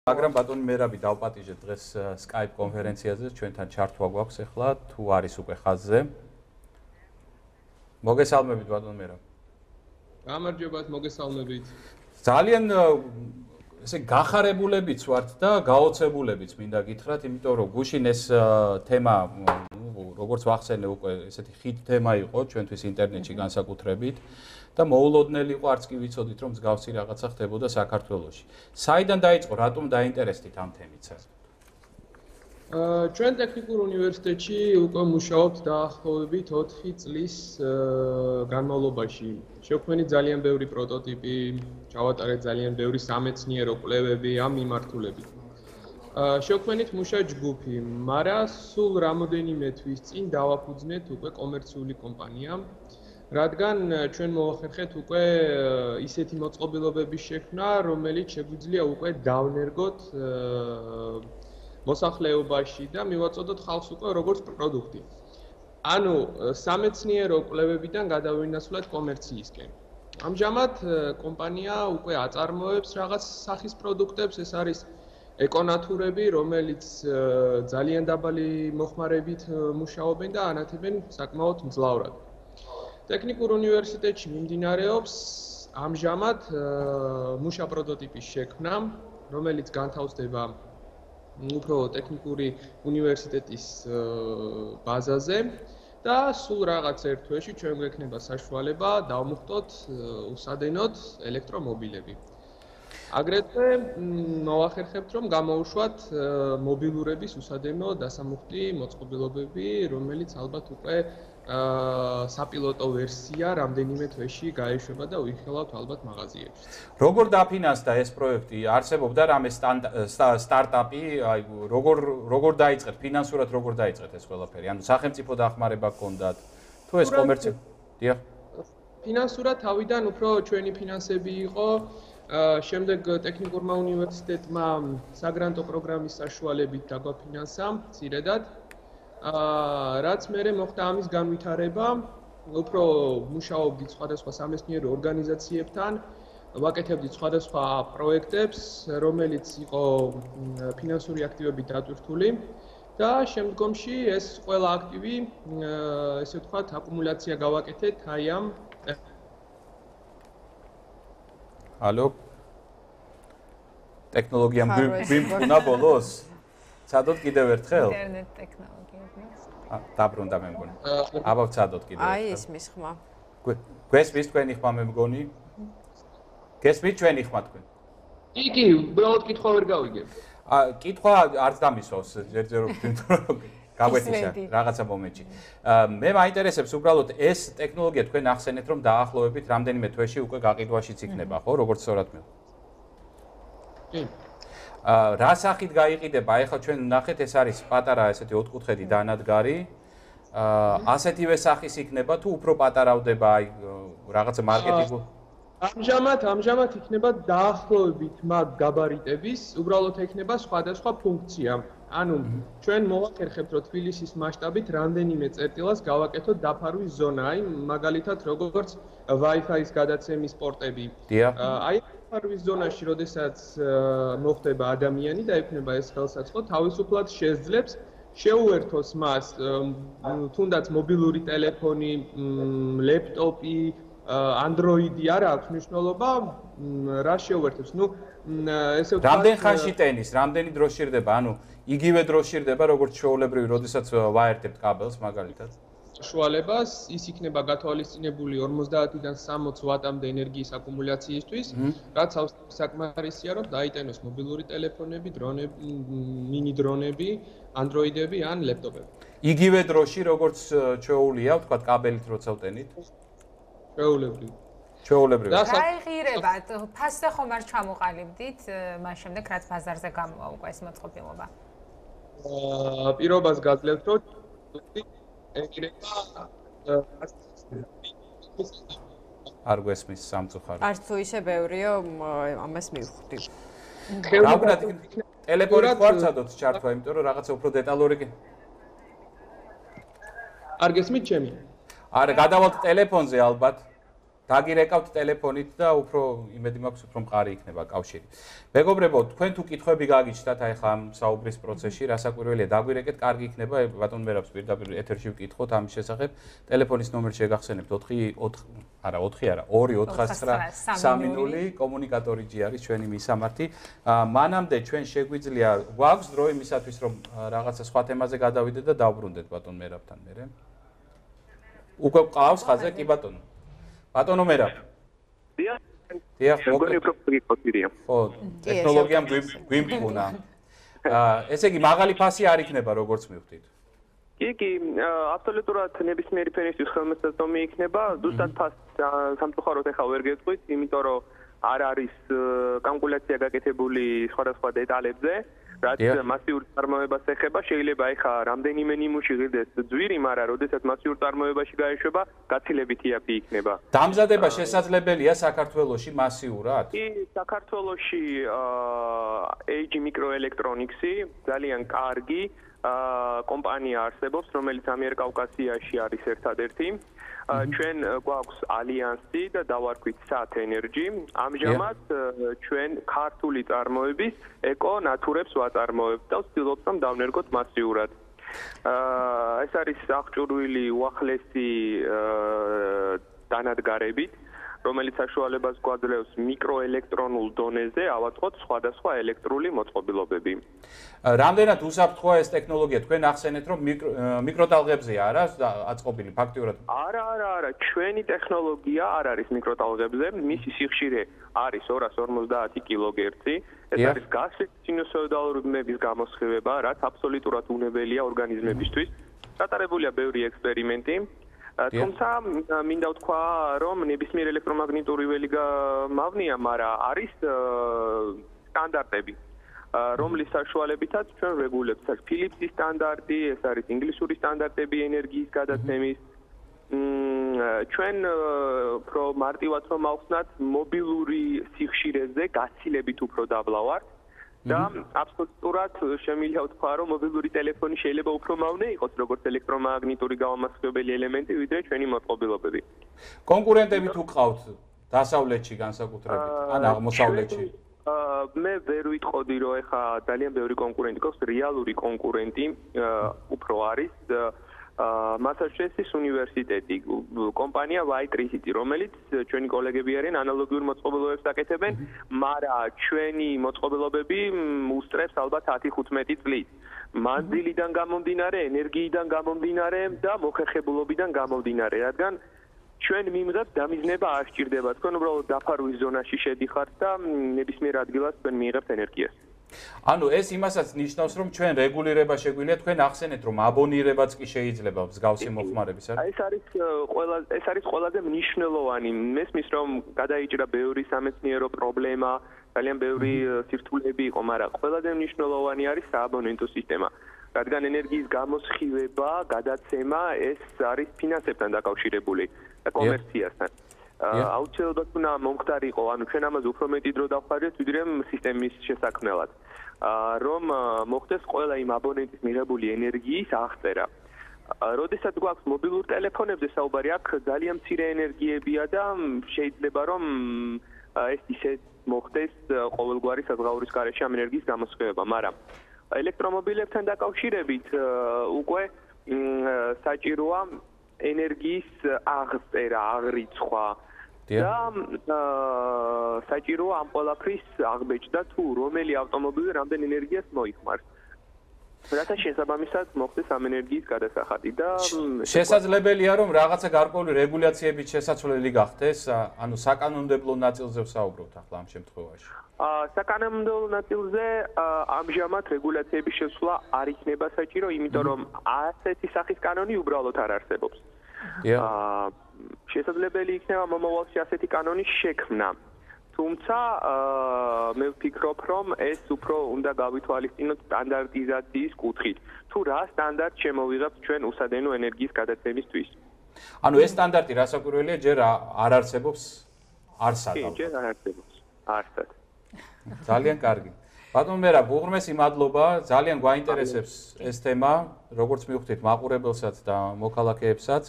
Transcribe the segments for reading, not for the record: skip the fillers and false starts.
მაგრამ ბატონი მერაბი დავპატიჟეთ დღეს Skype კონფერენციაზე ჩვენთან ჩართვა გვაქვს ახლა თუ არის უკვე ხაზზე. მოგესალმებით ბატონ მერაბ. გამარჯობათ, მოგესალმებით. ძალიან ესე გახარებულებიც ვართ და გაოცებულებიც მინდა გითხრათ, იმიტომ რომ გუშინ ეს თემა როგორც ვახსენე უკვე ესეთი ხით თემა იყო ჩვენთვის ინტერნეტში განსაკუთრებით. და მოულოდნელი იყო არც კი ვიცოდით რომ მსგავსი რაღაცა ხდებოდა საქართველოში. საიდან დაიწყო, რატომ დაინტერესდით ამ თემით საერთოდ? ჩვენ ტექნიკურ უნივერსიტეტში უკვე მუშაობთ დაახლოებით 4 წლის განმავლობაში. შევქმნით ძალიან ბევრი პროტოტიპი, ჩავატარეთ ძალიან ბევრი სამეცნიერო კვლევები ამ მიმართულებით. შევქმნით მუშა ჯგუფი, მაგრამ სულ რამოდენიმე თვის წინ დავაფუძნეთ უკვე კომერციული კომპანია. რადგან ჩვენ მოვახერხეთ უკვე ისეთი მოწყობილობების შექმნა, რომელიც შეგვიძლია უკვე დავნერგოთ მოსახლეობაში და მივაწოდოთ ხალხს უკვე როგორც პროდუქტი. ანუ სამეცნიერო კვლევებიდან გადავინაცვლეთ კომერციისკენ. ამჟამად კომპანია უკვე აწარმოებს რაღაც სახის პროდუქტებს, ეს არის ეკონატურები, რომელიც ძალიან დაბალი მოხმარებით მუშაობენ და ანათებენ საკმაოდ მძლავრად. ტექნიკურ უნივერსიტეტში მიმდინარეობს ამჟამად მუშა პროტოტიპის შექმნა, რომელიც განთავსდება უფრო ტექნიკური უნივერსიტეტის ბაზაზე და სულ რაღაც ერთ თვეში ჩვენ გვექნება საშუალება დავმუხტოთ უსადენოდ ელექტრომობილები. აგრეთვე მოვახერხებთ რომ გამოუშვათ მობილურების უსადენო დასამუხტი მოწყობილობები, რომელიც ალბათ უკვე საპილოტო ვერსია რამდენიმე თვეში გაეშვება და უიხილავთ ალბათ მაღაზიებში. როგორ დაფინანსდა ეს პროექტი? არსებობდა რამე სტარტაპი, აი როგორ დაიწყეთ ფინანსურად როგორ დაიწყეთ ეს ყველაფერი? ანუ სახელმწიფო დახმარება გქონდათ თუ ეს კომერციული? დიახ. ფინანსურად თავიდან უფრო ჩვენი ფინანსები იყო. შემდეგ ტექნიკურმა უნივერსიტეტმა საგრანტო პროგრამის საშუალებით დაგვაფინანსა მცირედად. რაც მერე მოხდა ამის განვითარება, უფრო მუშაობდით სხვადასხვა სამეცნიერო ორგანიზაციებთან, ვაკეთებდით სხვადასხვა პროექტებს, რომელიც იყო ფინანსური აქტივებით დატვირთული და შემდგომში ეს ყველა აქტივი, ესე ვთქვათ, აკუმულაცია გავაკეთეთ აი ამ ალო ტექნოლოგიამ გვიმფუნა ბოლოს? ცადოთ კიდევ ერთხელ? ინტერნეტ ტექნოლოგიებს. დაბრუნდა მე მგონი. აბა ვცადოთ კიდევ ერთხელ. აი ისმის ხმა. გესმის თქვენი ხმა მე მგონი? გესმით ჩვენი ხმა თქვენ? კი, უბრალოდ კითხვა ვერ გავიგებ. კითხვა არც დამისვავს ჯერჯერობით, იმიტომ რომ გაგვეცისა რაღაცა მომენტში. მე მაინტერესებს უბრალოდ ეს ტექნოლოგია თქვენ ახსენეთ რომ დაახლოებით რამდენიმე თვეში უკვე გაყიდვაშიც იქნება, ხო, როგორც სწორად მე. კი. რა სახით გაიყიდება? ეხლა ჩვენ ნახეთ ეს არის პატარა ესეთი ოთხკუთხედი დანადგარი. ასეთივე სახის იქნება თუ უფრო პატარავდება აი რაღაცა მარკეტინგო? ამჟამად იქნება დაახლოებით მაგ გაბარიტების, უბრალოდ ექნება სხვადასხვა ფუნქცია. ანუ ჩვენ მოვახერხებთ რომ თბილისის მასშტაბით რამდენიმე წერტილას გავაკეთოთ დაფარვის ზონა, აი მაგალითად როგორც Wi-Fi-ის გადაცემის პორტები. აი დაფარვის ზონაში, როდესაც მოხდება ადამიანი და ექნება ეს ხელსაწყო, თავისუფლად შეძლებს შეუერთოს მას თუნდაც მობილური ტელეფონი, ლეპტოპი, Android-ი არ აქვს მნიშვნელობა, რა შეუერთებს. ნუ ესე ვთქვათ, რამდენ ხანში ტენის, რამდენი დრო სჭირდება? ანუ იგივე დრო სჭირდება როგორც ჩვეულებრივი, როდესაც ვაერთებთ კაბელს მაგალითად. საშუალებას ის იქნება გათვალისწინებული 50-დან 60 ვატამდე ენერგიის აკუმულაციისთვის, რაც საკმარისია რომ დაიტენოს მობილური ტელეფონები, დრონები, მინი დრონები, Android-ები ან ლეპტოპები. იგივე დროში როგორც ჩვეულია, ვთქვათ, კაბელით როცა ვტენით? ჩვეულებრივი. რა იღირებათ? ფასზე ხომ არ ჩამოყალიბდით, მას შემდეგ რაც ბაზარზე გამოვა უკვე ეს მოწყობილობა? პირობას გაძლევთ, რომ იღირება არ გვესმის სამწუხაროდ. არც თუ ისე ბევრიო, ამას მივხვდი. რა ვქნათ, ტელეფონით ხო არ ცადოთ ჩართვა, იმიტომ რომ რაღაცა უფრო დეტალური არ გესმით ჩემი? არა, გადავალთ ტელეფონზე ალბათ. დაგირეკავთ ტელეფონით და უფრო იმედი მაქვს უფრო მყარი იქნება კავშირი. მეგობრებო, თქვენ თუ კითხვები გაგიჩნდათ აი ხა ამ საუბრის პროცესში, რასაკვირველია, დაგვირეკეთ, კარგი იქნება ბატონ მერაბს პირდაპირ ეთერში ვკითხოთ ამის შესახებ. ტელეფონის ნომერი შეგახსენებთ 2-4-9-3-0 კომუნიკატორი G არის ჩვენი მისამართი. მანამდე ჩვენ შეგვიძლია გვაქვს დრო იმისათვის რომ რაღაცა სხვა თემაზე გადავიდეთ და დავბრუნდეთ ბატონ მერაბთან მერე. უკვე ყავს ხაზე კი ბატონო. ბატონო მერაბ. დიახ, მოგონი პროფესია. ხო, ტექნოლოგიამ გვიმტყუნა. ესე იგი მაღალი ფასი არ იქნება როგორც მივხვდით. კი, აბსოლუტურად ნებისმიერი ფენისთვის ხელმისაწვდომი იქნება, ზუსტად ფასს სამწუხაროდ ახლა ვერ გეტყვით, იმიტომ რომ არ არის კალკულაცია გაკეთებული სხვადასხვა დეტალებზე, რაც მასიურ წარმოებას ეხება, შეიძლება ახლა რამდენიმე ნიმუში ღირდეს ძვირი, მაგრამ როდესაც მასიურ წარმოებაში გაეშვება, გაცილებით იაფი იქნება. დამზადება შესაძლებელია საქართველოში მასიურად? კი, საქართველოში AG Microelectronics-ი ძალიან კარგი კომპანია არსებობს, რომელიც ამიერკავკასიაში არის ერთადერთი. ჩვენ გვაქვს ალიანსი და დავარქვით SAT Energy. ამჟამად ჩვენ ქართული წარმოების ეკო ნატურებს ვაწარმოებთ და ვცდილობთ რომ დავნერგოთ მასიურად. ეს არის აღჭურვილი უახლესი დანადგარებით, რომელიც საშუალებას გვაძლევს მიკროელექტრონულ დონეზე ავაწყოთ სხვადასხვა ელექტრული მოწყობილობები. რამდენად უსაფრთხოა ეს ტექნოლოგია? თქვენ ახსენეთ რომ მიკროტალღებზეა არა აწყობილი ფაქტიურად? არა, ჩვენი ტექნოლოგია არ არის მიკროტალღებზე, მისი სიხშირე არის 250 კილოგერცი. ეს არის გასწრაფი სინუსოიდალური ბმების გამოსხივება, რაც აბსოლუტურად უნებელია ორგანიზმებისთვის. გატარებულია ბევრი ექსპერიმენტი. თუმცა მინდა ვთქვა, რომ ნებისმიერ ელექტრომაგნიტური ველი მავნია, მაგრამ არის სტანდარტები, რომლის საშუალებითაც ჩვენ ვრეგულირებთ. Philips-ის სტანდარტი, ეს არის ინგლისური სტანდარტები ენერგიის გადაცემის. ჩვენ უფრო მარტივად რომ ავხსნათ, მობილური სიხშირეზე გაცილებით უფრო დაბლა ვართ. და აბსოლუტურად შემიძლია ვთქვა, რომ მობილური ტელეფონი შეიძლება უფრო მავნე იყოს, როგორც ელექტრომაგნიტური გამომასხივებელი ელემენტი, ვიდრე ჩვენი მოწყობილობები. კონკურენტები თუ ყავთ დასავლეთში განსაკუთრებით, ან აღმოსავლეთში? მე ვერ ვიტყოდი, რომ ეხა ძალიან ბევრი კონკურენტი გვაქვს, რეალური კონკურენტი უფრო არის მასაჩუსეტსის უნივერსიტეტი, კომპანია White-Tricity, რომელიც ჩვენი კოლეგები არიან, ანალოგიურ მოწყობილობებს აკეთებენ, მაგრამ ჩვენი მოწყობილობები უსწრებს ალბათ 10-15 წლით. მანძილიდან გამომდინარე, ენერგიიდან გამომდინარე და მოხერხებულობიდან გამომდინარე, რადგან ჩვენ მიმღებ დამიზნება არ სჭირდება. თქვენ უბრალოდ დაფარვის ზონაში შედიხართ და ნებისმიერ ადგილას თქვენ მიიღებთ ენერგიას. ანუ ეს იმასაც ნიშნავს, რომ ჩვენ რეგულირება შეგვიძლია, თქვენ ახსენეთ, რომ აბონირებაც კი შეიძლება მსგავსი მოხმარების, არა? ეს არის ყველაზე მნიშვნელოვანი. მესმის, რომ გადაიჭრა ბევრი სამეცნიერო პრობლემა, ძალიან ბევრი სირთულეები იყო, მაგრამ ყველაზე მნიშვნელოვანი არის სააბონენტო სისტემა. რადგან ენერგიის გამოსხივება, გადაცემა ეს არის ფინანსებთან დაკავშირებული და კომერციასთან. აუცილებლად უნდა მომხდარიყო, ანუ ჩვენ ამაზე უფრო მეტი დრო დავხარჯეთ, ვიდრე სისტემის შესაქმნელად. რომ მოხდეს ყველა იმ აბონენტის მიღებული ენერგიის აღწერა. როდესაც გვაქვს მობილურ ტელეფონებზე საუბარი, აქ ძალიან მცირე ენერგიებია და შეიძლება რომ ეს ისე მოხდეს ყოველგვარი საზღაურის გარეშე ამ ენერგიის გამოსხივება, მაგრამ ელექტრომობილებთან დაკავშირებით უკვე საჭიროა ენერგიის აღწერა, აღრიცხვა და საჭიროა ამ ყველაფრის აღბეჭდა თუ რომელი ავტომობილი რამდენ ენერგიას მოიხმარს. რათა შესაბამისად მოხდეს ამ ენერგიის გადასახადი და შესაძლებელია რომ რაღაცა გარკვეული რეგულაციებით შესაძლებელი გახდეს, ანუ საკანონმდებლო ნაწილზე ვსაუბრობთ ახლა ამ შემთხვევაში. საკანონმდებლო ნაწილზე ამჟამად რეგულაციების შესვლა არ იქნება საჭირო, იმიტომ რომ ასეთი სახის კანონი უბრალოდ არ არსებობს. შესაძლებელი იქნება მომავალში ასეთი კანონის შექმნა. თუმცა მე ვფიქრობ, რომ ეს უფრო უნდა გავითვალისწინოთ სტანდარტიზაციის კუთხით. თუ რა სტანდარტს შემოვიღებთ ჩვენ უსადენო ენერგიის გადაცემისთვის. ანუ ეს სტანდარტი რასაკვირველია, ჯერ არ არსებობს არსად. კი, ჯერ არ არსებობს. არსად. ძალიან კარგი. ბატონ მერაბ, უღრმესი მადლობა, ძალიან გვაინტერესებს ეს თემა, როგორც მივხვდით მაყურებელსაც და მოქალაქეებსაც.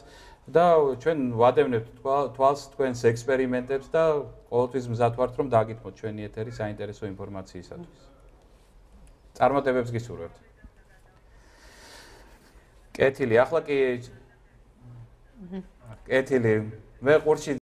და ჩვენ ვადევნებთ თვალს თქვენს ექსპერიმენტებს და ყოველთვის მზად ვართ რომ დაგითმოთ ჩვენი ეთერი საინტერესო ინფორმაციისათვის. წარმატებებს გისურვებთ. კეთილი, ახლა კი კეთილი, მე ყურში